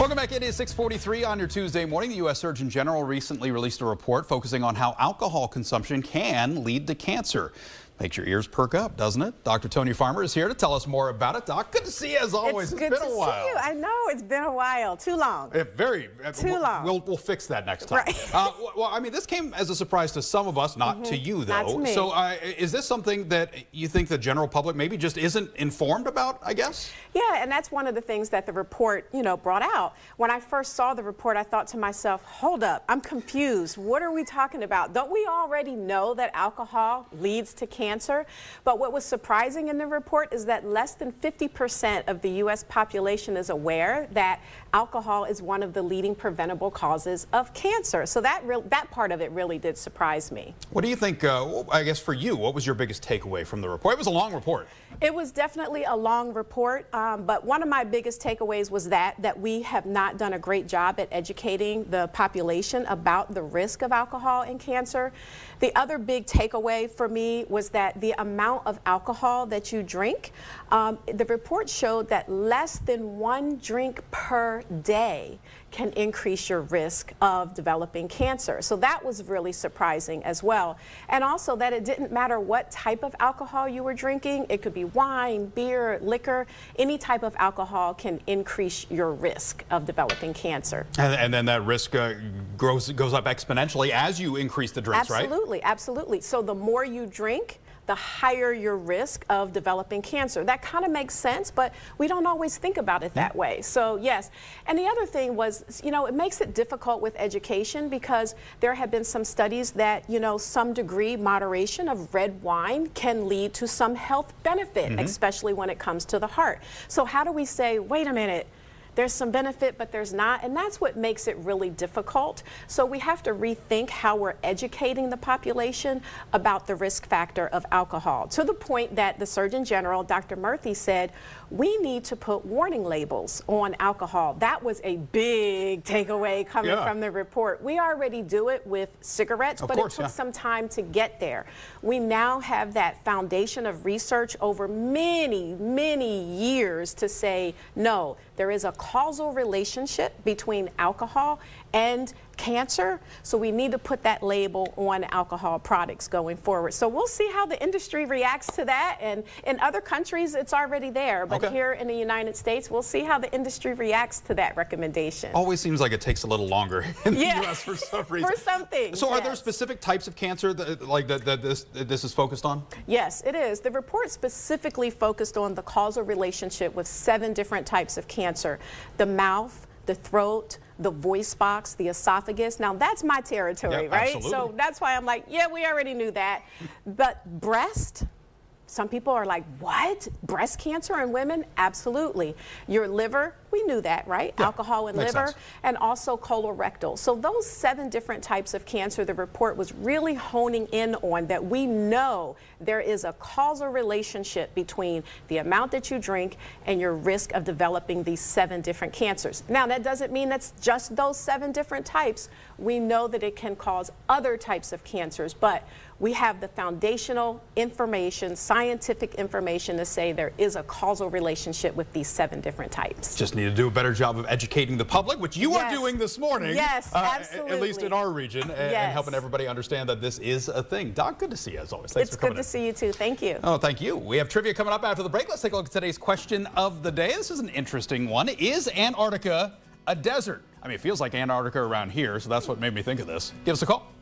Welcome back. It is 6:43 on your Tuesday morning. The U.S. Surgeon General recently released a report focusing on how alcohol consumption can lead to cancer. Makes your ears perk up, doesn't it? Dr. Tonia Farmer is here to tell us more about it. Doc, good to see you as always. It's been a while. See you. I know it's been a while. Too long. Too long. We'll fix that next time. Right. Well, I mean, this came as a surprise to some of us, not to you, though. Not to me. So is this something that you think the general public maybe just isn't informed about, I guess? Yeah, and that's one of the things that the report, brought out. When I first saw the report, I thought to myself, hold up, I'm confused. What are we talking about? Don't we already know that alcohol leads to cancer? But what was surprising in the report is that less than 50% of the U.S. population is aware that alcohol is one of the leading preventable causes of cancer. So that part of it really did surprise me. What do you think, I guess for you, what was your biggest takeaway from the report? It was a long report. It was definitely a long report, but one of my biggest takeaways was that we have not done a great job at educating the population about the risk of alcohol and cancer. The other big takeaway for me was that the amount of alcohol that you drink, the report showed that less than 1 drink per day can increase your risk of developing cancer. So that was really surprising as well. And also that it didn't matter what type of alcohol you were drinking. It could be wine, beer, liquor. Any type of alcohol can increase your risk of developing cancer. And then that risk goes up exponentially as you increase the drinks, right? Absolutely, absolutely. So the more you drink, the higher your risk of developing cancer. That kind of makes sense, but we don't always think about it that way. So yes, and the other thing was, it makes it difficult with education because there have been some studies that, some degree moderation of red wine can lead to some health benefit, especially when it comes to the heart. So how do we say, wait a minute, there's some benefit, but there's not, and that's what makes it really difficult. So we have to rethink how we're educating the population about the risk factor of alcohol, to the point that the Surgeon General, Dr. Murthy, said we need to put warning labels on alcohol. That was a big takeaway coming from the report. We already do it with cigarettes, but it took some time to get there. We now have that foundation of research over many, many years to say, no, there is a causal relationship between alcohol and cancer, so we need to put that label on alcohol products going forward. So we'll see how the industry reacts to that, and in other countries it's already there, but here in the United States we'll see how the industry reacts to that recommendation. Always seems like it takes a little longer in the U.S. for some reason. For some things. So are there specific types of cancer that this is focused on? Yes, it is. The report specifically focused on the causal relationship with 7 different types of cancer: the mouth, the throat, the voice box, the esophagus. Now that's my territory, right? Absolutely. So that's why I'm like, yeah, we already knew that. But breast, some people are like, what? Breast cancer in women? Absolutely. Your liver, we knew that, right? Yeah, alcohol and liver, and also colorectal. So those 7 different types of cancer, the report was really honing in on that we know there is a causal relationship between the amount that you drink and your risk of developing these 7 different cancers. Now, that doesn't mean that's just those 7 different types. We know that it can cause other types of cancers, but we have the foundational information, scientific information to say there is a causal relationship with these 7 different types. Just need to do a better job of educating the public, which you are doing this morning. Yes, absolutely. At least in our region, and helping everybody understand that this is a thing. Doc, good to see you as always. Thanks for coming in. It's good to see you too. Thank you. Oh, thank you. We have trivia coming up after the break. Let's take a look at today's question of the day. This is an interesting one. Is Antarctica a desert? I mean, it feels like Antarctica around here, so that's what made me think of this. Give us a call.